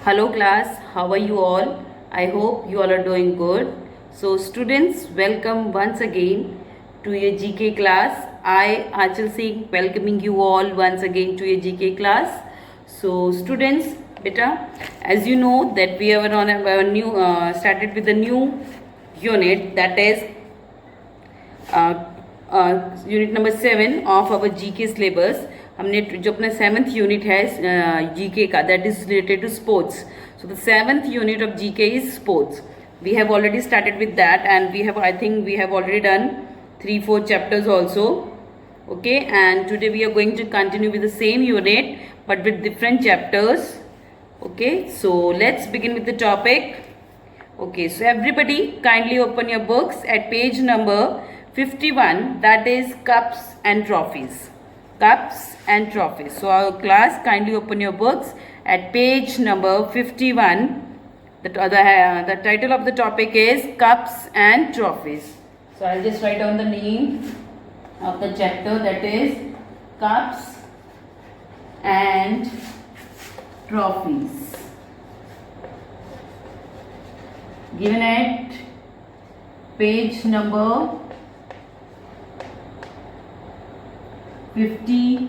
Hello class, how are you all? I hope you all are doing good. So students, welcome once again to your GK class. I Achal Singh welcoming you all once again to your GK class. So students, beta, as you know that we are on a new started with a new unit, that is unit number 7 of our GK syllabus. हमने जो अपना 7th unit है GK का, that is related to sports. So the 7th unit of GK is sports. We have already started with that and we have, I think we have already done 3-4 chapters also. Okay, and today we are going to continue with the same unit but with different chapters. Okay, so let's begin with the topic. Okay, so everybody kindly open your books at page number 51, that is cups and trophies. Cups and trophies. So our class, kindly open your books at page number 51. The title of the topic is cups and trophies. So I'll just write down the name of the chapter, that is cups and trophies. Given at page number 51.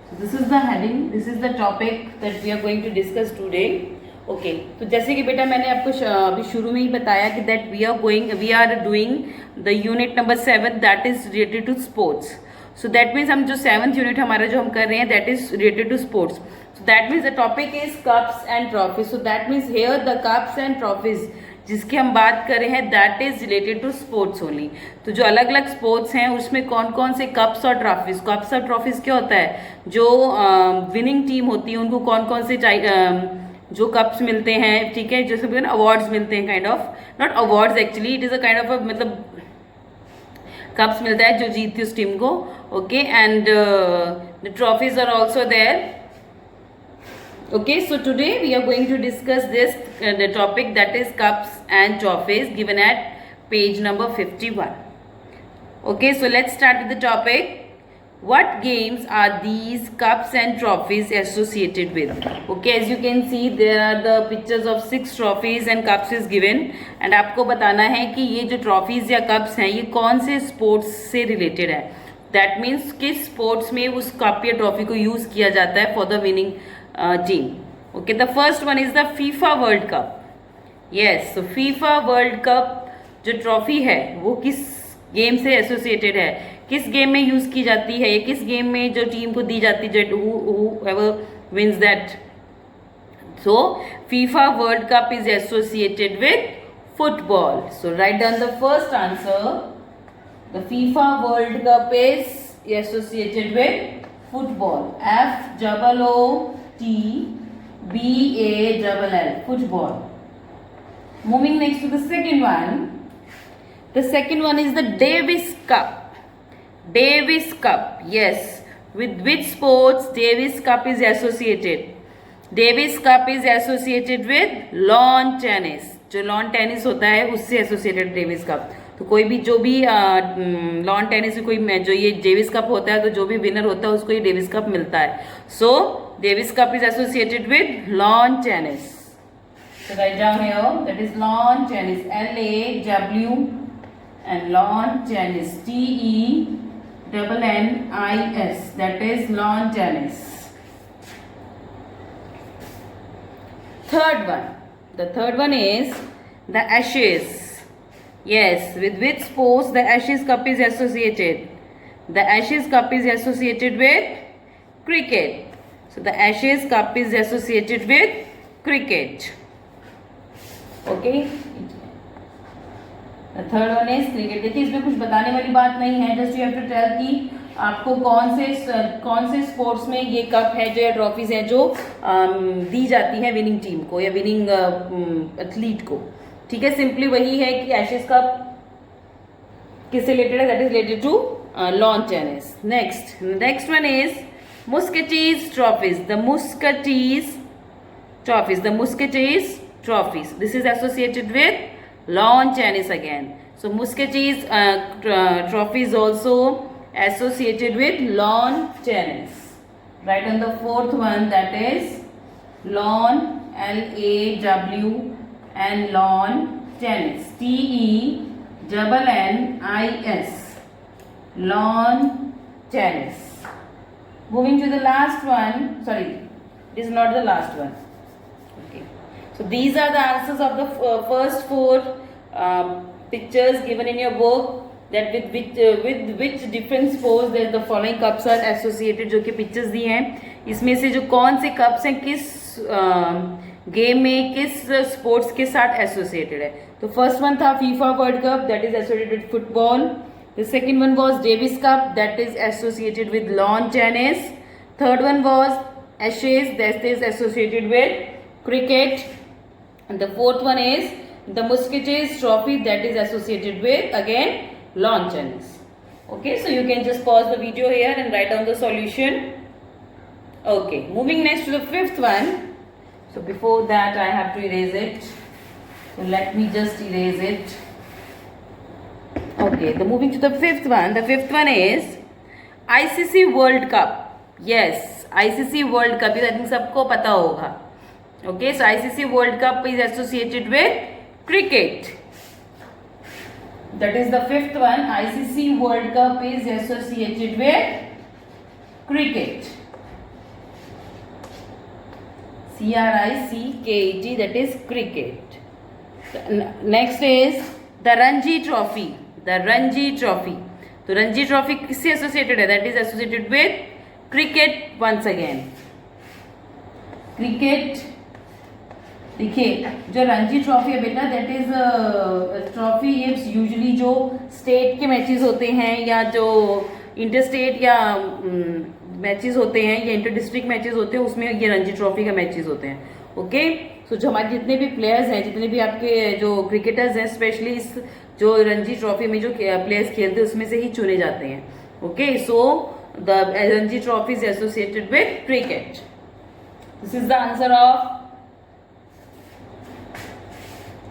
So this is the heading, this is the topic that we are going to discuss today. Okay, तो जैसे कि बेटा मैंने आपको अभी शुरू में ही बताया कि that we are doing the unit number 7 that is related to sports. So that means हम जो 7th unit हमारा जो हम कर रहे हैं that is related to sports. So that means the topic is cups and trophies. So that means here the cups and trophies जिसकी हम बात कर रहे हैं that is related to sports only. तो जो अलग अलग स्पोर्ट्स हैं उसमें कौन कौन से कप्स और ट्रॉफीज. कप्स और ट्रॉफीज क्या होता है, जो विनिंग टीम होती है उनको कौन कौन से जो कप्स मिलते हैं, ठीक है, जैसे अवार्ड्स मिलते हैं, kind of not awards actually, it is a kind of मतलब कप्स मिलता है जो जीतती उस टीम को. Okay, and the trophies are also there. Okay, so today we are going to discuss this the topic that is cups and trophies given at page number 51. Okay, so let's start with the topic. What games are these cups and trophies associated with? Okay, as you can see there are the pictures of 6 trophies and cups is given and आपको बताना है कि ये जो trophies या cups हैं ये कौन से sports से related है. That means किस sports में उस cup या trophy को use किया जाता है for the winning team. Okay, the first one is the FIFA World Cup. Yes, so FIFA World Cup जो ट्रॉफी है वो किस गेम से एसोसिएटेड है, किस गेम में यूज की जाती है, किस गेम में जो टीम को दी जाती है, whoever wins that. So FIFA World Cup is associated with football. So write down the first answer. The FIFA World Cup is associated with football. FOOTBALL, football. Moving next to the second one. The second one is the Davis Cup. Davis Cup, yes. With which sports Davis Cup is associated? Davis Cup is associated with lawn tennis. जो lawn tennis होता है उससे associated Davis Cup. तो कोई भी जो भी lawn tennis में कोई जो ये डेविस कप होता है तो जो भी विनर होता है उसको ये डेविस कप मिलता है. So Davis cup is associated with lawn tennis. So right down here that is lawn tennis, LAW and lawn tennis, TENNIS, that is lawn tennis. Third one, the third one is the Ashes. Yes, with which sports the Ashes Cup is associated? The Ashes Cup is associated with cricket. So the Ashes Cup is associated with cricket. Okay. The third one is cricket. देखिए इसमें कुछ बताने वाली बात नहीं है, just you have to tell कि आपको कौन से स्पोर्ट्स में ये कप है जो या ट्रॉफीज हैं जो दी जाती है विनिंग टीम को या विनिंग एथलीट को. ठीक है, सिंपली वही है कि एशेज कप किससे रिलेटेड है, that is related to lawn tennis. Next one is musketeers trophies. The musketeers trophies, this is associated with lawn tennis again. So musketeers trophies also associated with lawn tennis. Write on the fourth one, that is lawn, LAWN, lawn tennis, TENNIS, lawn tennis. Moving to the last one, sorry, it is not the last one. Okay, so these are the answers of the first four pictures given in your book. That with which different sports that the following cups are associated, जो कि pictures दी हैं, इसमें से जो कौन से cups हैं किस गेम में किस स्पोर्ट्स के साथ एसोसिएटेड है. तो फर्स्ट वन था FIFA world cup, that is associated with football. The second one was Davis cup, that is associated with lawn tennis. Third one was Ashes, that is associated with cricket. And the fourth one is the Musketeers trophy, that is associated with again lawn tennis. Okay, so you can just pause the video here and write down the solution. Okay, moving next to the fifth one. So before that I have to erase it, so let me just erase it. Okay, the moving to the fifth one. The fifth one is ICC World Cup. Yes, ICC World Cup, I think सबको पता होगा. Okay, so ICC World Cup is associated with cricket. That is the fifth one. ICC World Cup is associated with cricket. CRICKET, that is cricket. Next is the Ranji Trophy. The Ranji Trophy. तो Ranji Trophy किससे associated है? That is associated with cricket once again. Cricket. देखिए जो Ranji trophy है बेटा, that is trophy is usually जो state के matches होते हैं या जो इंटर स्टेट या मैचेस होते हैं या इंटर डिस्ट्रिक्ट मैचेस होते हैं, उसमें ये रणजी ट्रॉफी का मैचेस होते हैं. ओके, सो जो हमारे जितने भी प्लेयर्स हैं, जितने भी आपके जो क्रिकेटर्स हैं, स्पेशली इस जो रणजी ट्रॉफी में जो प्लेयर्स खेलते हैं उसमें से ही चुने जाते हैं. Okay, so the Ranji trophy is associated with cricket. This is the answer of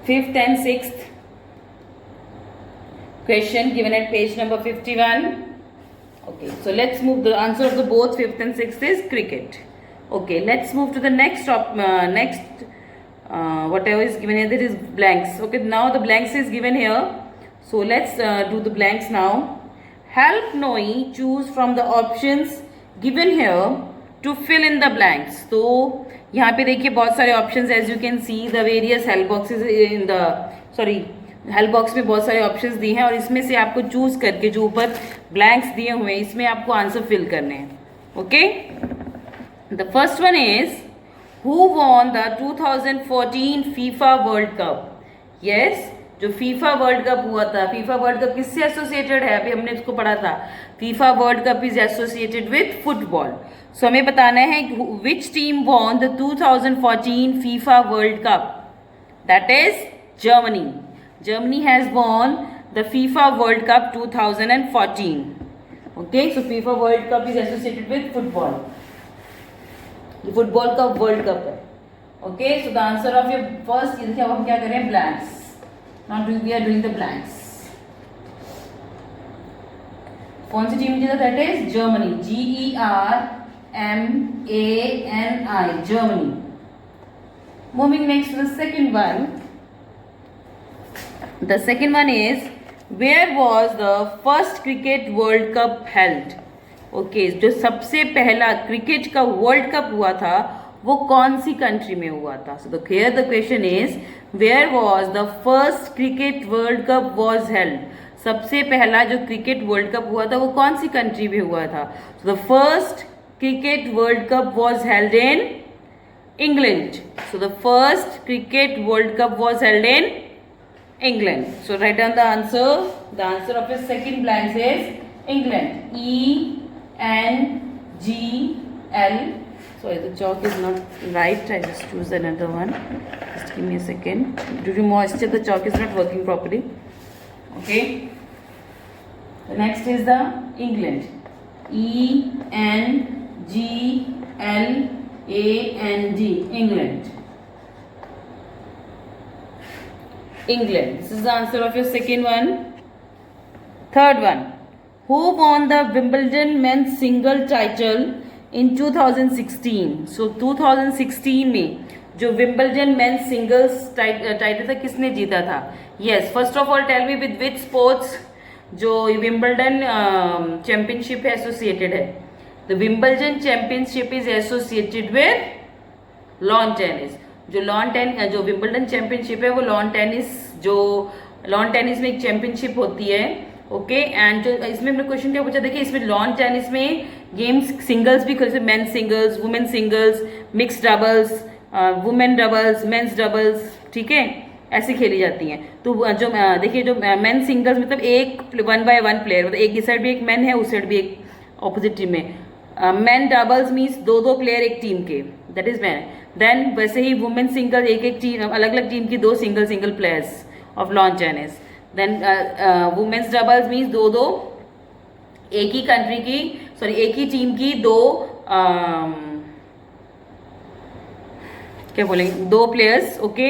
fifth and sixth question given at page number 51. Okay, so let's move. The answer of the both fifth and sixth is cricket. Okay, let's move to the next whatever is given here, that is blanks. Okay, now the blanks is given here, so let's do the blanks now. Help Noi choose from the options given here to fill in the blanks. तो यहाँ पे देखिए बहुत सारे options, as you can see the various help boxes in the help box में बहुत सारे options दिए हैं और इसमें से आपको चूज करके जो ऊपर ब्लैंक्स दिए हुए हैं इसमें आपको आंसर फिल करने हैं. Okay, the first one is who won the 2014 FIFA world cup. Yes, जो फीफा वर्ल्ड कप हुआ था, फीफा वर्ल्ड कप किससे एसोसिएटेड है? अभी हमने इसको पढ़ा था. FIFA world cup is associated with football. So हमें बताना है which team won the 2014 FIFA world cup. That is Germany. Germany has won the FIFA world cup 2014. Okay, so FIFA world cup is associated with football. ये football का world cup है. Okay, so the answer of your first, देखिए अब हम क्या करें, blanks. Now we are doing the blanks. कौन सी टीम जीता? That is Germany. GERMANI, Germany. Moving next to the second one. The second one is where was the first cricket world cup held. Okay, जो सबसे पहला cricket का world cup हुआ था वो कौन सी कंट्री में हुआ था? So the here the question is where was the first cricket world cup was held. सबसे पहला जो क्रिकेट वर्ल्ड कप हुआ था वो कौन सी कंट्री में हुआ था? So the first cricket world cup was held in England. So the first cricket world cup was held in England. So right down the answer. The answer of your second blank is England. ENGL. Sorry, the chalk is not right. I just choose another one. Just give me a second. Due to moisture, the chalk is not working properly. Okay. The next is the England. ENGLAND. England. England. This is the answer of your second one. Third one. Who won the Wimbledon men's single title इन 2016. सो 2016 में जो Wimbledon men's singles title था किसने जीता था? Yes, first of all tell me with which sports जो Wimbledon championship associated है. The Wimbledon championship is associated with lawn tennis. जो Wimbledon championship है वो लॉन टेनिस में एक चैंपियनशिप होती है. ओके, एंड जो इसमें हमने क्वेश्चन क्या पूछा, देखिए इसमें लॉन टेनिस में गेम्स सिंगल्स भी जैसे main singles, women singles, mix doubles, women doubles, men's doubles, ठीक है, ऐसी खेली जाती हैं. तो जो देखिए जो मेन सिंगल्स मतलब एक 1 by 1 प्लेयर, मतलब एक इस साइड भी एक मैन है, उस साइड भी एक ऑपोजिट टीम में. मेन डबल्स मीन्स दो प्लेयर एक टीम के, दैट इज मैन. देन वैसे ही वुमेन सिंगल एक टीम, अलग अलग टीम की दो single players of lawn tennis. Then women's doubles means दो एक ही कंट्री की, सॉरी एक ही टीम की दो क्या बोलेंगे, दो players. Okay,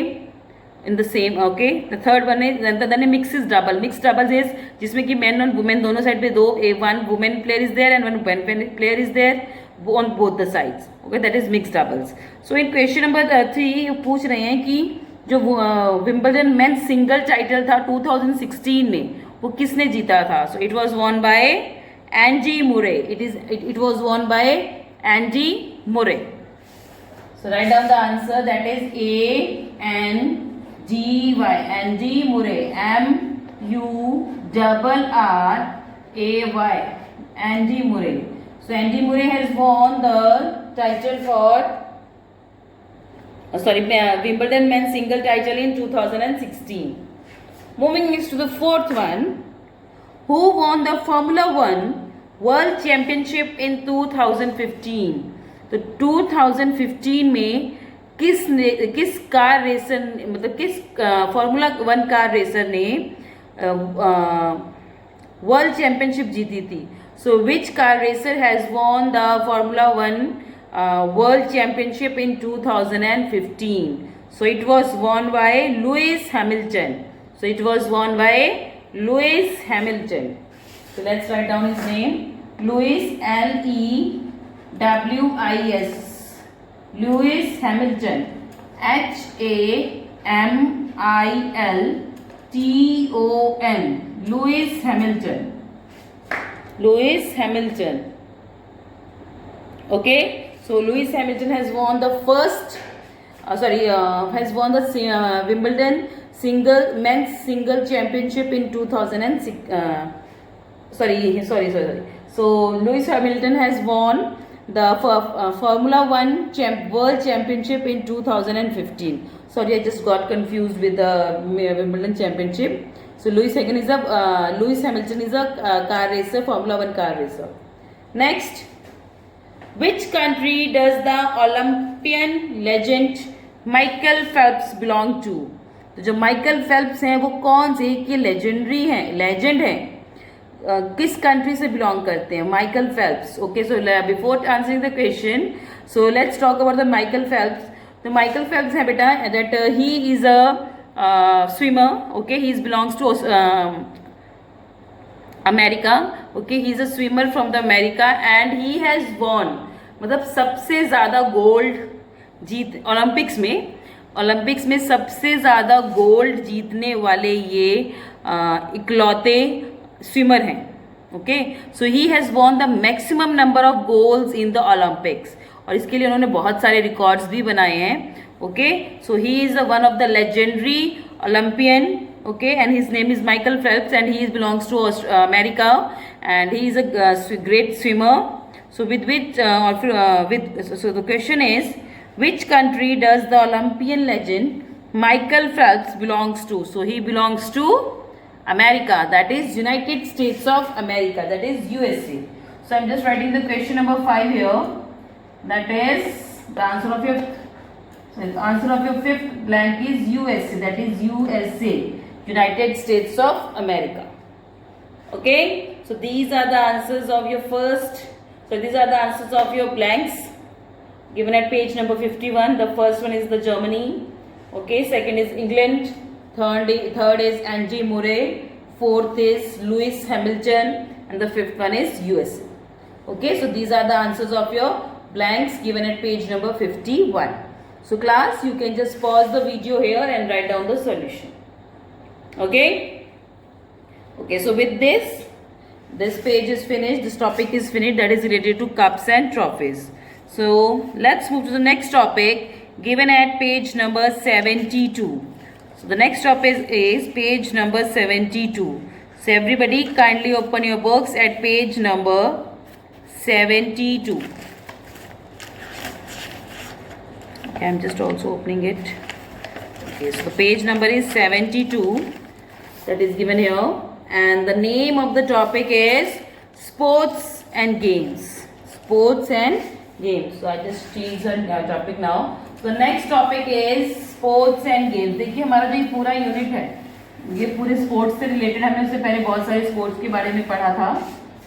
in the same. Okay, the third one is then mix double. Mix doubles is जिसमें कि मेन और वुमेन दोनों साइड पे दो, one women player is there and one men player is there on both the sides. Okay, that is mix doubles. So in question number 3 पूछ रहे हैं कि जो विंबलडन मेंस सिंगल टाइटल था 2016 में वो किसने जीता था? So it was won by Andy Murray. It was won by Andy Murray. So write down the answer, that is A-N-G-Y, Angie Murray, M-U-R-R-A-Y, Angie Murray. So Angie Murray has won the title for Wimbledon men's single title in 2016. Moving next to the fourth one, who won the Formula 1 World Championship in 2015? तो 2015 में किस car racer, मतलब किस formula 1 car racer ने world championship जीती थी? So which car racer has won the formula 1 world championship in 2015? So it was won by Lewis Hamilton. So it was won by Lewis Hamilton. So let's write down his name. Lewis, L-E-W-I-S, Lewis Hamilton, H-A-M-I-L-T-O-N, Lewis Hamilton. Lewis Hamilton. Okay, so Lewis Hamilton has won the Wimbledon men's single championship in 2006. So Lewis Hamilton has won the Formula 1 World Championship in 2015. Sorry, I just got confused with the Wimbledon Championship. So Lewis Hamilton is a car racer, Formula 1 car racer. Next, which country does the Olympian legend Michael Phelps belong to? तो जो Michael Phelps हैं वो कौन से के legend हैं, किस country से बिलोंग करते हैं? Michael Phelps. Okay, so before answering the question, so let's talk about the Michael Phelps. तो माइकल फेल्प्स है बेटा that he is a swimmer. Okay, he belongs to America. Okay, he is a swimmer from the America and he has won, मतलब सबसे ज्यादा gold जीत Olympics में सबसे ज्यादा gold जीतने वाले ये इकलौते स्विमर हैं. Okay, so he has won the maximum number of goals in the Olympics, और इसके लिए उन्होंने बहुत सारे रिकॉर्ड्स भी बनाए हैं. Okay, so he is one of the legendary Olympian. Okay, and his name is Michael Phelps and he belongs to America and he is a great swimmer. So so the question is, which country does the Olympian legend Michael Phelps belongs to? So he belongs to America, that is United States of America, that is USA. So I'm just writing the question number 5 here. That is the answer of your fifth blank is USA, that is USA, United States of America. Okay, so these are the answers of your blanks given at page number 51. The first one is the Germany. Okay, second is England. Third is Angie Murray. Fourth is Lewis Hamilton, and the fifth one is USA. Okay, so these are the answers of your blanks given at page number 51. So class, you can just pause the video here and write down the solution. Okay? Okay, so with this page is finished, this topic is finished, that is related to cups and trophies. So let's move to the next topic given at page number 72. So the next topic is page number 72. So everybody kindly open your books at page number 72. Okay, I'm just also opening it. Okay, so the page number is 72 that is given here, and the name of the topic is sports and games. Sports and games. So I just change the topic now. So the next topic is sports and games. देखिए हमारा जो ये पूरा unit है ये पूरे sports से related, हमने उससे पहले बहुत सारे स्पोर्ट्स के बारे में पढ़ा था.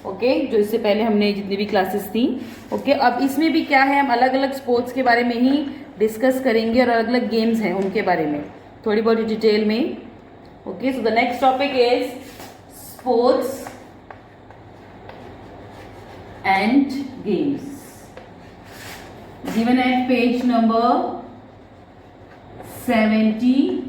ओके, जो इससे पहले हमने जितनी भी क्लासेस थी. ओके, अब इसमें भी क्या है, हम अलग अलग स्पोर्ट्स के बारे में ही डिस्कस करेंगे और अलग अलग गेम्स हैं उनके बारे में थोड़ी बहुत डिटेल में. Okay, so the next topic is sports and games given at page number 72.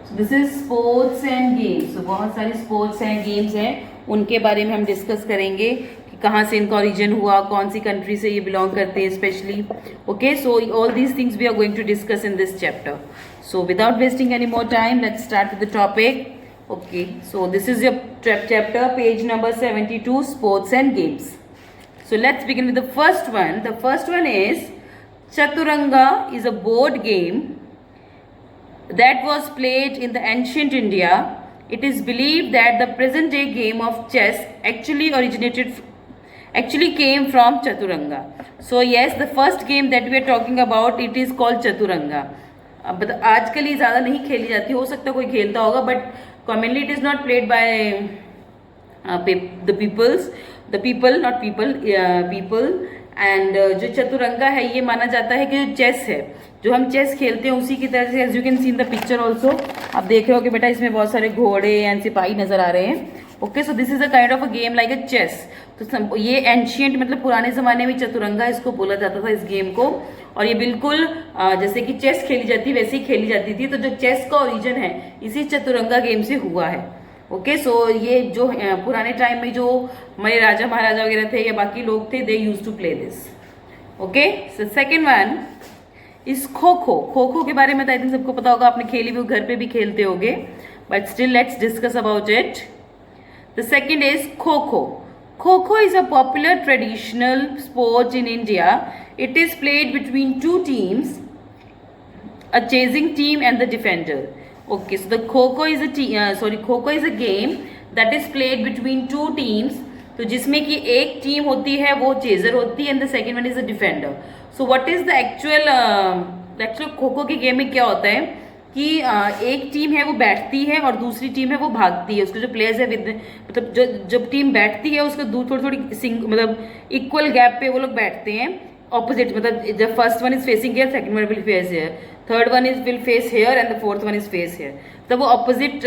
So this is sports and games. So बहुत सारे स्पोर्ट्स एंड गेम्स हैं, उनके बारे में हम डिस्कस करेंगे कि कहाँ से इनका ओरिजिन हुआ, कौन सी कंट्री से ये बिलोंग करते हैं specially. Okay, so all these things we are going to discuss in this chapter. So without wasting any more time, let's start with the topic. Okay, so this is your chapter page number 72, sports and games. So let's begin with the first one. The first one is Chaturanga is a board game that was played in the ancient India. It is believed that the present day game of chess actually came from Chaturanga. So yes, the first game that we are talking about, it is called Chaturanga. अब आजकल ये ज़्यादा नहीं खेली जाती, हो सकता है कोई खेलता होगा, but commonly it is not played by the people. And जो चतुरंगा है ये माना जाता है कि जो चेस है, जो हम चेस खेलते हैं उसी की तरह से. As you can see in the picture also, आप देख रहे हो कि बेटा इसमें बहुत सारे घोड़े एंड सिपाही नजर आ रहे हैं. Okay, so this is a kind of a game like a chess. तो ये एंशियंट मतलब पुराने जमाने में चतुरंगा इसको बोला जाता था, इस गेम को. और ये बिल्कुल जैसे कि चेस खेली जाती वैसे ही खेली जाती थी. तो जो चेस का ओरिजिन है इसी चतुरंगा गेम से हुआ है. ओके, सो ये जो पुराने टाइम में जो हमारे राजा महाराजा वगैरह थे या बाकी लोग थे, they use to play this. Okay, so second one is kho kho. Kho खो के बारे में तो आई थिंक सबको पता होगा, आपने खेली हुई, घर पे भी खेलते होगे, but still let's discuss about it. The second is kho kho. Kho खो is a popular traditional sport in India. It is played between two teams, a chasing team and the defender. Okay, so the Kho-Kho is a game that is played between two teams. तो जिसमें कि एक team होती है वो chaser होती है and the second one is a defender. So what is the actual kho-kho की गेम में क्या होता है कि एक टीम है वो बैठती है और दूसरी टीम है वो भागती है. उसके जो प्लेयर्स है मतलब जब टीम बैठती है उसके थोड़ी मतलब इक्वल गैप पे वो लोग बैठते हैं ऑपोजिट. मतलब जब first one is facing here, second one will face here, third one is will face here and the fourth one is face here. तब वो ऑपोजिट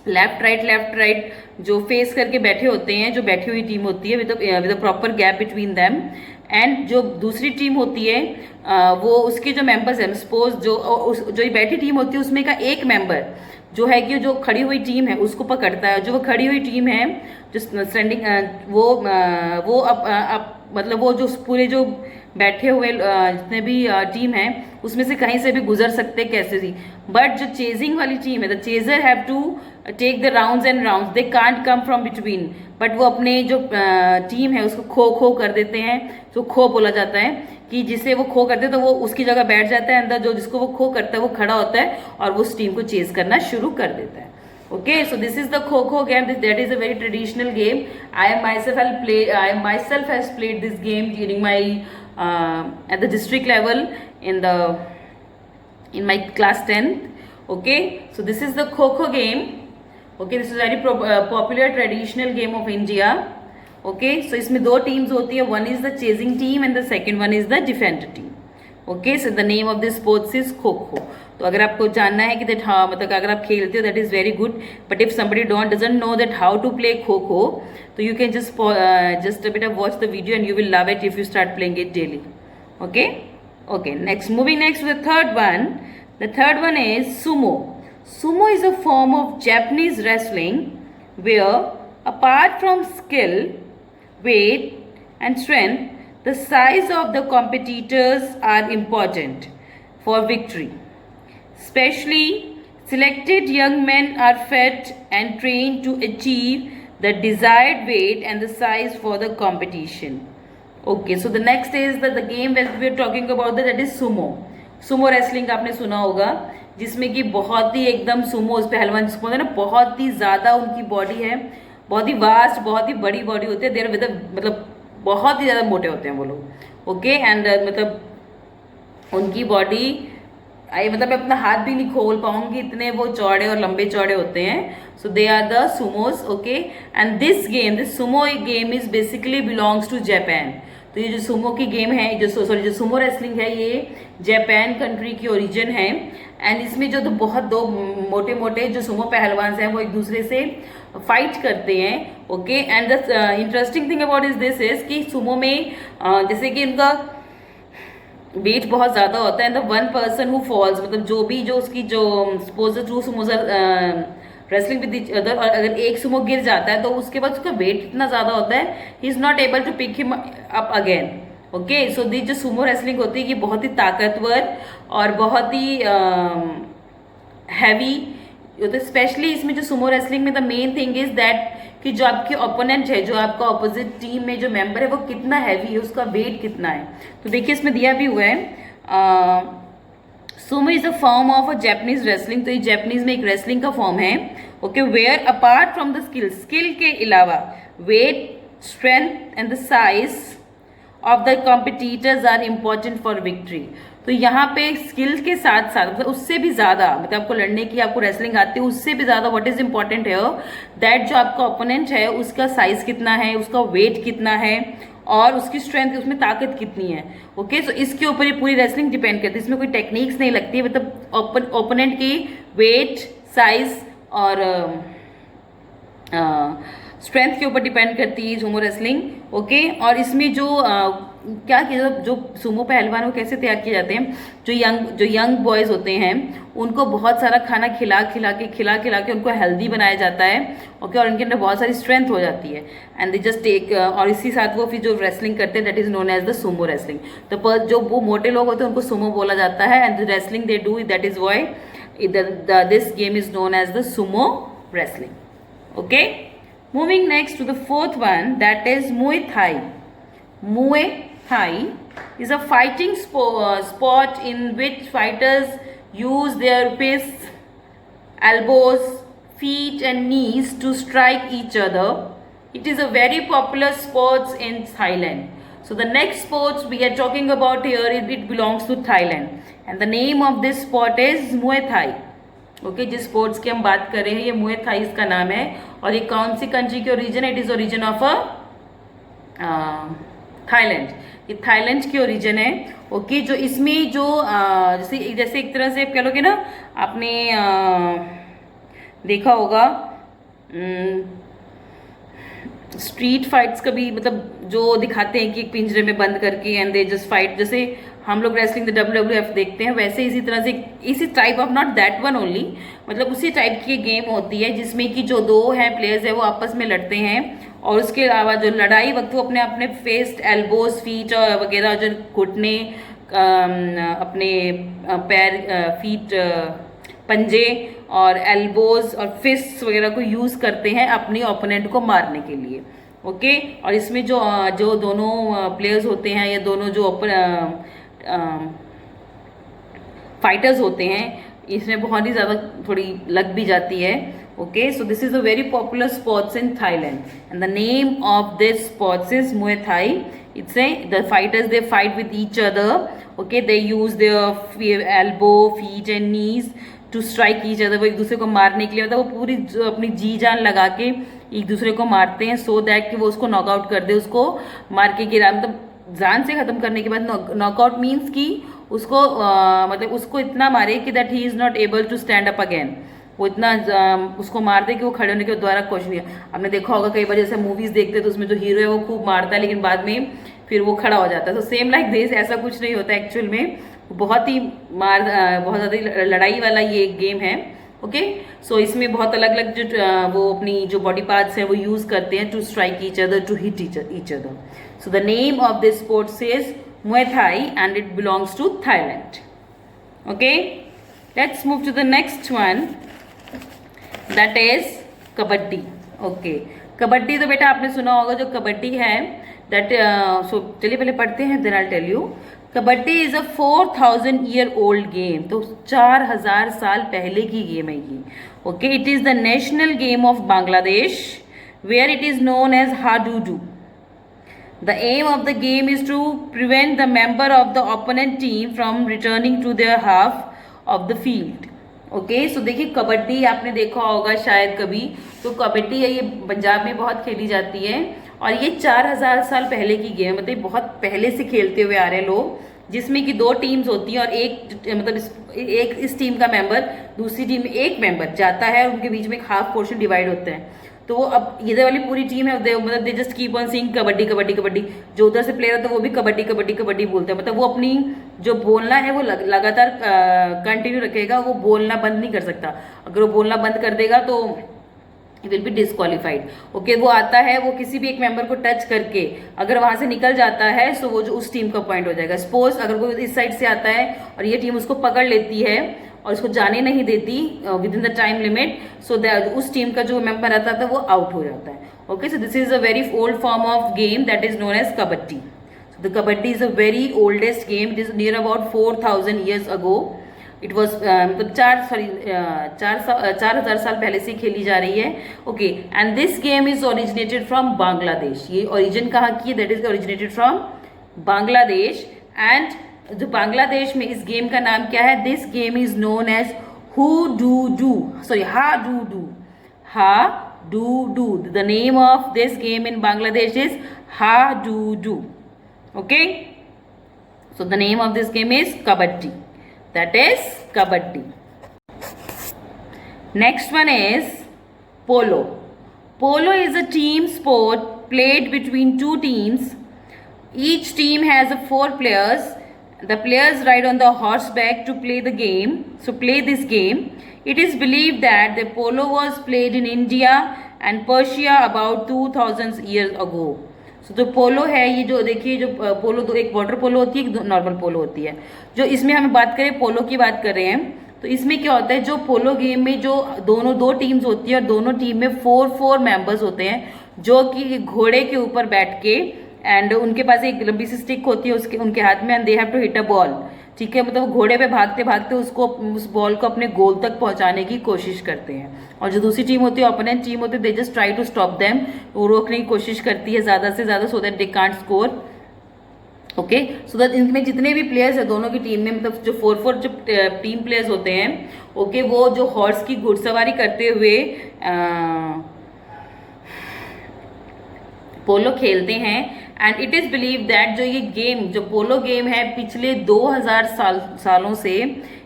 लेफ्ट राइट जो फेस करके बैठे होते हैं, जो बैठी हुई टीम होती है with a proper gap between them. And जो दूसरी टीम होती है वो उसके जो मेंबर्स हैं, सपोज जो बैठी टीम होती है उसमें का एक मेंबर जो है कि जो खड़ी हुई टीम है उसको पकड़ता है. जो वो खड़ी हुई टीम है जो स्टैंडिंग वो अब मतलब वो जो पूरे जो बैठे हुए जितने भी टीम है उसमें से कहीं से भी गुजर सकते कैसे भी. बट जो चेजिंग वाली टीम है, the chaser have to take the rounds and rounds, they can't come from between. But वो अपने जो टीम है उसको खो खो कर देते हैं. जो खो बोला जाता है कि जिसे वो खो करते हैं तो वो उसकी जगह बैठ जाता है, अंदर जो जिसको वो खो करता है वो खड़ा होता है और वो उस टीम को चेज करना शुरू कर देता है. Okay, so this is the Kho-Kho game. That is a very traditional game. I myself has played this game during my at the district level in my class 10th. Okay, so this is the Kho-Kho game. Okay, this is very popular traditional game of India. Okay, so इसमें दो teams होती है. One is the chasing team and the second one is the defender team. Okay, so the name of this sports is Kho-Kho. तो अगर आपको जानना है कि दैट हाँ मतलब अगर आप खेलते हो that is very good, but if somebody doesn't know that how to play kho kho, तो you can just a bit of watch the video and you will love it if you start playing it daily. Okay, moving next to the third one. The third one is sumo. Sumo is a form of Japanese wrestling where apart from skill, weight and strength, the size of the competitors are important for victory. Especially selected young men are fed and trained to achieve the desired weight and the size for the competition. Okay, so the next is the game that we are talking about, that is sumo. Sumo wrestling आपने सुना होगा, जिसमें कि बहुत ही एकदम Sumo पहलवान जिसको बोलते हैं ना, बहुत ही ज़्यादा उनकी बॉडी है, बहुत ही वास्ट, बहुत ही बड़ी बॉडी होती है, देर मतलब बहुत ही ज़्यादा मोटे होते हैं वो लोग. ओके, एंड मतलब उनकी बॉडी मतलब मैं अपना हाथ भी नहीं खोल पाऊंगी, इतने वो चौड़े और लंबे चौड़े होते हैं. So they are the sumos. Okay, and this sumo game is basically belongs to Japan. तो ये जो सुमो की गेम है, जो सुमो रेसलिंग है, ये जापान कंट्री की ओरिजिन है. एंड इसमें जो बहुत दो मोटे मोटे जो सुमो पहलवान हैं वो एक दूसरे से फाइट करते हैं. Okay, and the interesting thing about this is कि सुमो में जैसे कि इनका वेट बहुत ज़्यादा होता है. The one person who falls, मतलब जो उसकी जो suppose to sumo wrestling with other, और अगर एक सुमो गिर जाता है तो उसके बाद उसका वेट इतना ज़्यादा होता है, he is not able to pick him up again. Okay, so the जो सुमो रेसलिंग होती है ये बहुत ही ताकतवर और बहुत ही हैवी होता है. स्पेशली इसमें जो सुमो रेसलिंग में the main thing is that कि जो आपके ओपोनेंट है, जो आपका ऑपोजिट टीम में जो मेंबर है वो कितना हैवी है, उसका वेट कितना है. तो देखिए इसमें दिया भी हुआ है, sumo is a form of a Japanese wrestling. तो ये जापानीज में एक रेसलिंग का फॉर्म है. Okay, where apart from the skill के अलावा weight, strength and the size of the competitors are important for victory. तो यहाँ पे स्किल के साथ साथ मतलब उससे भी ज़्यादा, मतलब आपको लड़ने की आपको रेसलिंग आती है, उससे भी ज़्यादा व्हाट इज इम्पॉर्टेंट है दैट जो आपका ओपोनेंट है उसका साइज कितना है, उसका वेट कितना है और उसकी स्ट्रेंथ, उसमें ताकत कितनी है. ओके, सो इसके ऊपर ये पूरी रेसलिंग डिपेंड करती है. इसमें कोई टेक्निक्स नहीं लगती है, मतलब ओपोनेंट की वेट, साइज और स्ट्रेंथ के ऊपर डिपेंड करती है सुमो रेसलिंग. ओके, और इसमें जो क्या किया, जो सुमो पहलवान वो कैसे तैयार किए जाते हैं, जो यंग बॉयज़ होते हैं उनको बहुत सारा खाना खिला खिला के उनको हेल्दी बनाया जाता है. ओके, और उनके अंदर बहुत सारी स्ट्रेंथ हो जाती है. एंड दे जस्ट टेक, और इसी साथ वो फिर जो रेसलिंग करते हैं that is known as the sumo wrestling. तो जो वो मोटे लोग होते हैं उनको सुमो बोला जाता है. And the wrestling they do, that is why this game is known as the sumo wrestling. Okay, moving next to the fourth one, that is Muay Thai. Muay Thai is a fighting sport in which fighters use their fists, elbows, feet and knees to strike each other. It is a very popular sport in Thailand. So the next sport we are talking about here, it belongs to Thailand and the name of this sport is Muay Thai. Okay, जिस sports की हम बात कर रहे हैं ये मुए Thai इसका नाम है. और ये कौन सी कंट्री की ओरिजिन है, it is origin of Thailand. ये थाईलैंड की ओरिजिन है. ओके, जो इसमें जो जैसे एक तरह से कह लोगे ना, आपने देखा होगा स्ट्रीट फाइट्स कभी, मतलब जो दिखाते हैं कि एक पिंजरे में बंद करके एंड दे जस्ट फाइट, जैसे हम लोग रेसलिंग द WWF देखते हैं, वैसे इसी तरह से इसी type of, not that one only, मतलब उसी टाइप की गेम होती है जिसमें कि जो दो हैं प्लेयर्स है वो आपस में लड़ते हैं. और उसके अलावा जो लड़ाई वक्त वो अपने अपने फेस्ट, एल्बोज, फीट वगैरह, जो घुटने, अपने पैर, फीट, पंजे और एल्बोज और फिस्ट वगैरह को यूज़ करते हैं अपनी ओपोनेंट को मारने के लिए. ओके, और इसमें जो दोनों प्लेयर्स होते हैं या दोनों जो फाइटर्स होते हैं, इसमें बहुत ही ज़्यादा थोड़ी लग भी जाती है. Okay, so this is a very popular sports in Thailand and the name of this sports is Muay Thai. It's the fighters they fight with each other. Okay, they use their elbow, feet and knees to strike each other. वो एक दूसरे को मारने के लिए, मतलब वो पूरी अपनी जी जान लगा के एक दूसरे को मारते हैं सो दैट कि वो उसको नॉकआउट कर दे, उसको मार के गिरा, मतलब जान से ख़त्म करने के बाद. नॉकआउट मीन्स कि उसको मतलब उसको इतना मारे कि that he is not able to stand up again, वो इतना उसको मार दे कि वो खड़े होने के द्वारा कुछ नहीं है। आपने देखा होगा कई बार जैसे मूवीज देखते हैं तो उसमें जो हीरो है वो खूब मारता है लेकिन बाद में फिर वो खड़ा हो जाता है। तो सेम लाइक दिस, ऐसा कुछ नहीं होता एक्चुअल में, बहुत ही बहुत ज़्यादा लड़ाई वाला ये एक गेम है। ओके, सो इसमें बहुत अलग अलग जो वो अपनी जो बॉडी पार्ट्स हैं वो यूज करते हैं to strike each other, to hit each other. So the name of this sports is Muay Thai and it belongs to Thailand. Okay, let's move to the next one, that is kabaddi. Okay, kabaddi तो बेटा आपने सुना होगा, जो कबड्डी है that so चलिए पहले पढ़ते हैं, then I tell you. Kabaddi is a 4000 year old game, तो 4000 साल पहले की गेम है ये। Okay, it is the national game of Bangladesh where it is known as hadudu. The aim of the game is to prevent the member of the opponent team from returning to their half of the field. Okay, so देखिए कबड्डी आपने देखा होगा शायद कभी, तो कबड्डी है ये पंजाब में बहुत खेली जाती है और ये 4000 साल पहले की गेम, मतलब बहुत पहले से खेलते हुए आ रहे हैं लोग, जिसमें कि 2 टीम्स होती हैं और एक इस टीम का मेंबर दूसरी टीम में एक मेंबर जाता है, उनके बीच में एक हाफ पोर्शन डिवाइड होता है। तो वो अब इधर वाली पूरी टीम है मतलब they just keep on seeing kabaddi kabaddi kabaddi, जो उधर से प्लेयर होता है वो भी कबड्डी कबड्डी कबड्डी बोलते हैं, मतलब वो अपनी जो बोलना है वो लगातार कंटिन्यू रखेगा, वो बोलना बंद नहीं कर सकता। अगर वो बोलना बंद कर देगा तो विल बी डिस्क्वालीफाइड। ओके, वो आता है, वो किसी भी एक मेंबर को टच करके अगर वहां से निकल जाता है तो वो जो उस टीम का पॉइंट हो जाएगा। सपोज अगर वो इस साइड से आता है और ये टीम उसको पकड़ लेती है और उसको जाने नहीं देती within the time limit, so उस टीम का जो मेंबर रहता था वो आउट हो जाता है। Okay, so this is a very old form of game that is known as kabaddi. So the kabaddi is a very oldest game, it is near about 4000 years ago. It was मतलब 4000 साल पहले से खेली जा रही है। Okay, and this game is originated from Bangladesh. ये origin कहाँ की है? That is originated from Bangladesh. And जो बांग्लादेश में इस गेम का नाम क्या है? This game is known as hududu, sorry hadudu, hadudu. The name of this game in Bangladesh is hadudu. Okay, so the name of this game is kabaddi, that is kabaddi. Next one is polo. Polo is a team sport played between 2 teams. Each team has 4 players. The players ride on the horseback to play the game. So play this game. It is believed that the polo was played in India and Persia about 2000 years ago. So जो पोलो है, ये जो देखिए जो पोलो, तो एक water polo होती है, एक नॉर्मल पोलो होती है। जो इसमें हमें बात करें, पोलो की बात कर रहे हैं, तो इसमें क्या होता है, जो पोलो गेम में जो दो टीम्स होती है और दोनों टीम में 4 मेंबर्स होते हैं जो कि घोड़े के ऊपर बैठ के, एंड उनके पास एक लंबी सी स्टिक होती है उसके उनके हाथ में, and they have to hit a ball. ठीक है, मतलब घोड़े पे भागते भागते उस बॉल को अपने गोल तक पहुंचाने की कोशिश करते हैं। और जो दूसरी टीम होती है, ओपोनेंट टीम होती है, they just try to stop them, वो रोकने की कोशिश करती है ज्यादा से ज्यादा, so that they can't score. Okay, so that इनमें जितने भी प्लेयर्स है दोनों की टीम में, मतलब जो 4 जो टीम प्लेयर्स होते हैं, ओके, वो जो हॉर्स की घुड़सवारी करते हुए पोलो खेलते हैं। And it is believe that जो ये गेम, जो पोलो गेम है, पिछले 2000 सालों से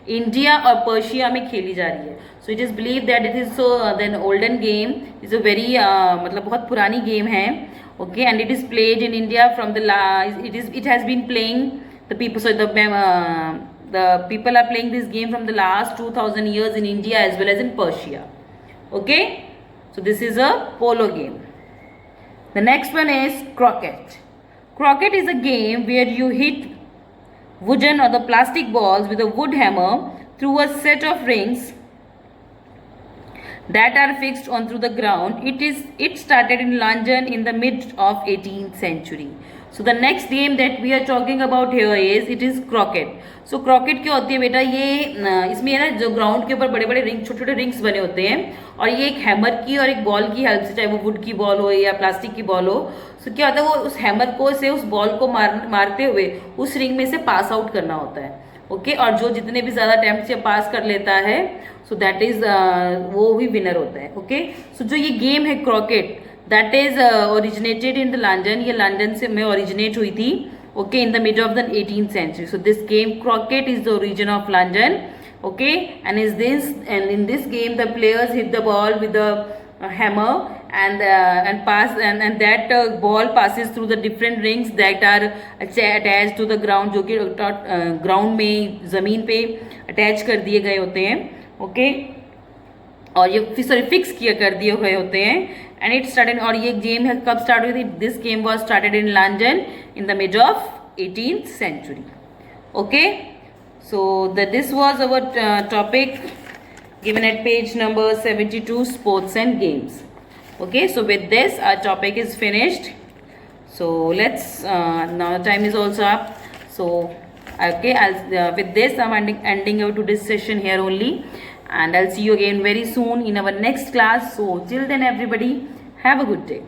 इंडिया और पर्शिया में खेली जा रही है। So it is believe that it is so then olden game, is a very मतलब बहुत पुरानी गेम है। Okay, and it is played in India from the it has been playing the people, so the people are playing this game from the last 2000 years in India as well as in Persia. Okay, so this is a polo game. The next one is croquet. Croquet is a game where you hit wooden or the plastic balls with a wood hammer through a set of rings that are fixed onto the ground. It started in London in the mid of 18th century. So the next game that we are talking about here is it is croquet. So croquet क्या होती है बेटा? ये इसमें है ना, जो ground के ऊपर बड़े बड़े रिंग, छोटे छोटे रिंग्स बने होते हैं, और ये एक हैमर की और एक बॉल की हेल्प से, चाहे वो वुड की बॉल हो या प्लास्टिक की बॉल हो, तो क्या होता है, वो उस हैमर को से उस बॉल को मारते हुए उस रिंग में से पास आउट करना होता है। ओके, और जो जितने भी ज्यादा अटेम्प्ट से पास कर लेता है, सो दैट इज वो ही विनर होता है। ओके, सो जो ये गेम है croquet, that is originated in the London, ये लंदन से में ओरिजिनेट हुई थी। okay, in the middle of the 18th century. So this game croquet is the origin of London, okay, and in this game the players hit the ball with a hammer and pass and that ball passes through the different rings that are attached to the ground, जो कि ground में ज़मीन पे attach कर दिए गए होते हैं, okay, और ये सॉरी फिक्स किया कर दिए गए होते हैं. एंड इट स्टार्टेड, और ये गेम है कब स्टार्ट हुई थी? This game was started in London in the mid of 18th century. Okay, so this was our topic given at page number 72, sports and games. Okay, so with this our topic is finished. So let's now time is also up. So okay, with this I'm ending our today's session here only, and I'll see you again very soon in our next class. So till then everybody, have a good day.